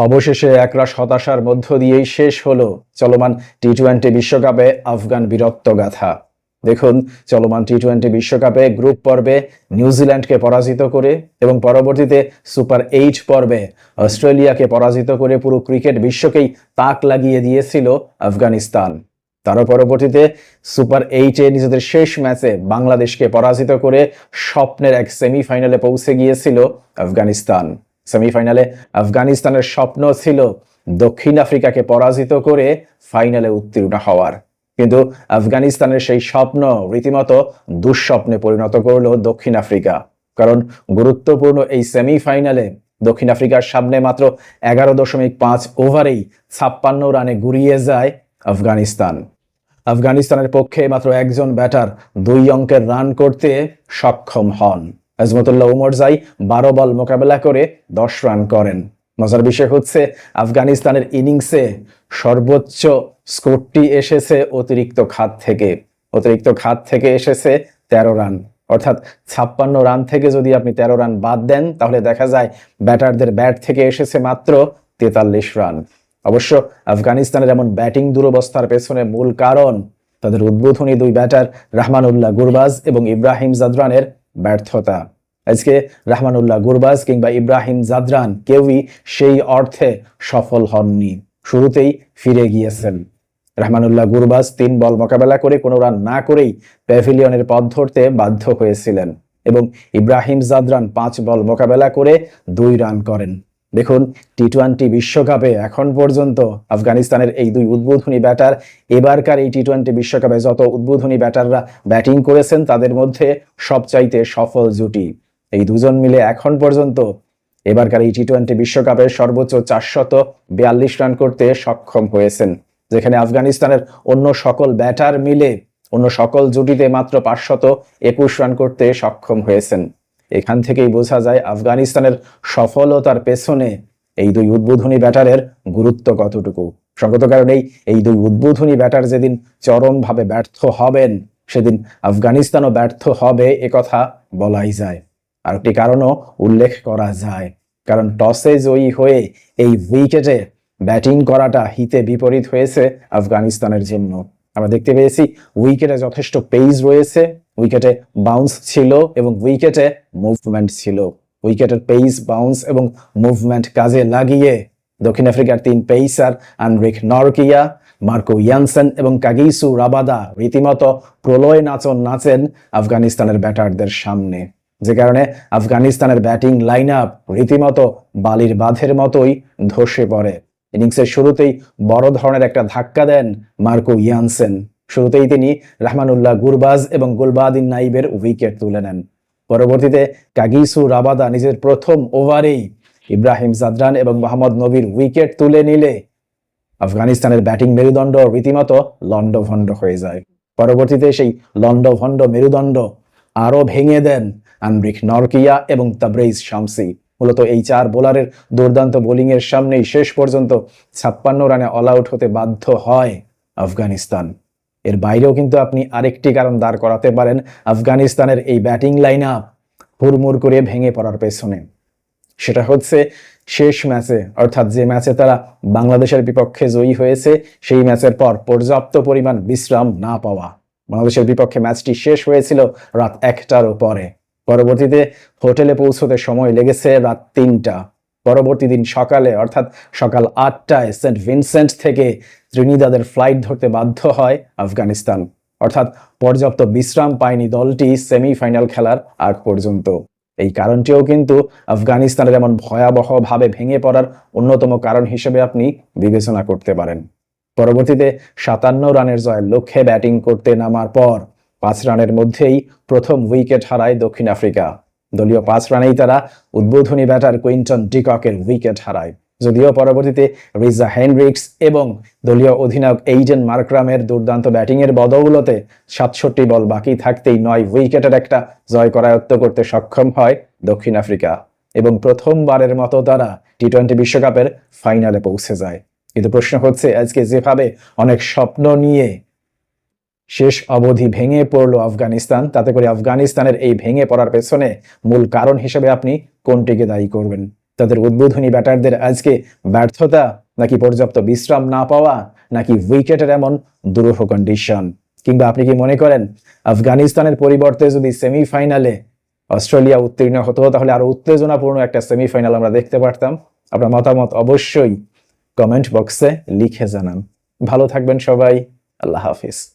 অবশেষে একরাশ হতাশার মধ্য দিয়েই শেষ হলো চলমান টি-20 বিশ্বকাপে আফগান বীরত্বগাথা। দেখুন, চলমান টি-20 বিশ্বকাপে গ্রুপ পর্বে নিউজিল্যান্ডকে পরাজিত করে এবং পরবর্তীতে সুপার 8 পর্বে অস্ট্রেলিয়াকে পরাজিত করে পুরো ক্রিকেট বিশ্বকেই তাক লাগিয়ে দিয়েছিল আফগানিস্তান। তারও পরবর্তীতে সুপার 8-এ নিজেদের শেষ ম্যাচে বাংলাদেশকে পরাজিত করে স্বপ্নের এক সেমিফাইনালে পৌঁছে গিয়েছিল আফগানিস্তান। সেমিফাইনালে আফগানিস্তানের স্বপ্ন ছিল দক্ষিণ আফ্রিকাকে পরাজিত করে ফাইনালে উত্তীর্ণ হওয়ার, কিন্তু আফগানিস্তানের সেই স্বপ্ন রীতিমতো দুঃস্বপ্নে পরিণত করলো দক্ষিণ আফ্রিকা। কারণ গুরুত্বপূর্ণ এই সেমিফাইনালে দক্ষিণ আফ্রিকার সামনে মাত্র 11.5 ওভারেই 56 রানে গুড়িয়ে যায় আফগানিস্তান। আফগানিস্তানের পক্ষে মাত্র একজন ব্যাটার 2 অঙ্কের রান করতে সক্ষম হন। আজমতুল্লাহ উমরজাই 12 বল মোকাবেলা করে 10 রান করেন। মজার বিষয় হচ্ছে, আফগানিস্তানের ইনিংসে সর্বোচ্চ স্কোরটি এসেছে অতিরিক্ত খাত থেকে এসেছে 13 রান। অর্থাৎ 56 রান থেকে যদি আপনি 13 রান বাদ দেন, তাহলে দেখা যায় ব্যাটারদের ব্যাট থেকে এসেছে মাত্র 43 রান। অবশ্য আফগানিস্তানের এমন ব্যাটিং দুরবস্থার পেছনে মূল কারণ তাদের উদ্বোধনী 2 ব্যাটার রহমানুল্লাহ গুরবাজ এবং ইব্রাহিম জাদরানের ব্যর্থতা। আজকে রহমানুল্লাহ গুরবাজ কিংবা ইব্রাহিম জাদরান কেউই সেই অর্থে সফল হননি, শুরুতেই ফিরে গিয়েছেন। রহমানুল্লাহ গুরবাজ 3 বল মোকাবেলা করে কোনো রান না করেই প্যাভিলিয়নের পথ ধরতে বাধ্য হয়েছিলেন এবং ইব্রাহিম জাদরান 5 বল মোকাবেলা করে 2 রান করেন। দেখুন, টি-20 বিশ্বকাপে এখন পর্যন্ত আফগানিস্তানের এই 2 উদ্বোধনী ব্যাটার এবারকার এই টি-20 বিশ্বকাপে যত উদ্বোধনী ব্যাটাররা ব্যাটিং করেছেন তাদের মধ্যে সবচাইতে সফল জুটি। এই দুজন মিলে এখন পর্যন্ত এবারকার এই টি-20 বিশ্বকাপে সর্বোচ্চ 442 রান করতে সক্ষম হয়েছেন, যেখানে আফগানিস্তানের অন্য সকল ব্যাটার মিলে অন্য সকল জুটিতে মাত্র 521 রান করতে সক্ষম হয়েছেন। এখান থেকেই বোঝা যায় আফগানিস্তানের সফলতার পেছনে এই 2 উদ্বোধনী ব্যাটারের গুরুত্ব কতটুকু। সঙ্গত কারণেই এই 2 উদ্বোধনী ব্যাটার যেদিন চরমভাবে ব্যর্থ হবেন, সেদিন আফগানিস্তানও ব্যর্থ হবে, একথা বলাই যায়। আরেকটি কারণও উল্লেখ করা যায়, কারণ টসে জয়ী হয়ে এই উইকেটে ব্যাটিং করাটা হিতে বিপরীত হয়েছে আফগানিস্তানের জন্য। আমরা দেখতে পেয়েছি উইকেটে যথেষ্ট পেস রয়েছে, উইকেটে বাউন্স ছিল এবং উইকেটে মুভমেন্ট ছিল। উইকেটের পেস, বাউন্স এবং মুভমেন্ট কাজে লাগিয়ে দক্ষিণ আফ্রিকার 3 pacer Anrich Nortje, Marco Jansen এবং কাগিসু রাবাদা রীতিমতো প্রলয় নাচন নাচেন আফগানিস্তানের ব্যাটারদের সামনে, যে কারণে আফগানিস্তানের ব্যাটিং লাইন আপ রীতিমতো বালির বাঁধের মতোই ধসে পড়ে। ইনিংসের শুরুতেই বড় ধরনের একটা ধাক্কা দেন মার্কো ইয়ানসেন। শুরুতেই তিনি রহমানুল্লাহ গুরবাজ এবং গুলবাদিন নাইবের উইকেট তুলে নেন। পরবর্তীতে কাগিসু রাবাদা নিজের প্রথম ওভারেই ইব্রাহিম জাদরান এবং মোহাম্মদ নবীর উইকেট তুলে নিলে আফগানিস্তানের ব্যাটিং মেরুদণ্ড রীতিমতো লন্ডভন্ড হয়ে যায়। পরবর্তীতে সেই লন্ডভন্ড মেরুদণ্ড আরো ভেঙে দেন আনরিক নরকিয়া এবং তাবরেইজ শামসি। মূলত এই 4 বোলারের দুর্দান্ত বোলিং এর সামনেই শেষ পর্যন্ত 56 রানে অল আউট হতে বাধ্য হয় আফগানিস্তান। এর বাইরেও কিন্তু আপনি আরেকটি কারণ দাঁড় করাতে পারেন আফগানিস্তানের এই ব্যাটিং লাইন আপ হুড়মুড় করে ভেঙে পড়ার পেছনে। সেটা হচ্ছে শেষ ম্যাচে, অর্থাৎ যে ম্যাচে তারা বাংলাদেশের বিপক্ষে জয়ী হয়েছে, সেই ম্যাচের পর পর্যাপ্ত পরিমাণ বিশ্রাম না পাওয়া। বাংলাদেশের বিপক্ষে ম্যাচটি শেষ হয়েছিল রাত 1টারও পরে। পরবর্তীতে হোটেলে পৌঁছতে সময় লেগেছে রাত 3টা। পরবর্তী দিন সকালে, অর্থাৎ সকাল 8টায় সেন্ট ভিনসেন্ট থেকে ত্রিনিদাদের ফ্লাইট ধরতে বাধ্য হয় আফগানিস্তান। অর্থাৎ পর্যাপ্ত বিশ্রাম পায়নি দলটি সেমিফাইনাল খেলার আগ পর্যন্ত। এই কারণটিও কিন্তু আফগানিস্তানের এমন ভয়াবহভাবে ভেঙে পড়ার অন্যতম কারণ হিসেবে আপনি বিবেচনা করতে পারেন। পরবর্তীতে 57 রানের জয়ের লক্ষ্যে ব্যাটিং করতে নামার পর 5 রানের মধ্যেই প্রথম উইকেট হারায় দক্ষিণ আফ্রিকা। দলীয় 5 রানেই তারা উদ্বোধনী ব্যাটার কুইন্টন ডিককের উইকেট হারায়। যদিও পরবর্তীতে রিজা হেনরিক্স এবং দলীয় অধিনায়ক এইডেন মার্করামের দুর্দান্ত ব্যাটিংয়ের বদৌলতে 67 বল বাকি থাকতেই 9 উইকেটের একটা জয় করায়ত্ত করতে সক্ষম হয় দক্ষিণ আফ্রিকা এবং প্রথমবারের মতো তারা টি-20 বিশ্বকাপের ফাইনালে পৌঁছে যায়। কিন্তু প্রশ্ন হচ্ছে, আজকে যেভাবে অনেক স্বপ্ন নিয়ে শেষ অবধি ভেঙে পড়লো আফগানিস্তান, তাতে করে আফগানিস্তানের এই ভেঙে পড়ার পেছনে মূল কারণ হিসেবে আপনি কোনটিকে দায়ী করবেন? তাদের উদ্বোধনী ব্যাটারদের আজকে ব্যর্থতা, নাকি পর্যাপ্ত বিশ্রাম না পাওয়া, নাকি উইকেটের এমন দুরূহ কন্ডিশন? কিংবা আপনি কি মনে করেন আফগানিস্তানের পরিবর্তে যদি সেমিফাইনালে অস্ট্রেলিয়া উত্তীর্ণ হতো তাহলে আরো উত্তেজনাপূর্ণ একটা সেমিফাইনাল আমরা দেখতে পারতাম? আপনার মতামত অবশ্যই কমেন্ট বক্সে লিখে জানান। ভালো থাকবেন সবাই। আল্লাহ হাফিজ।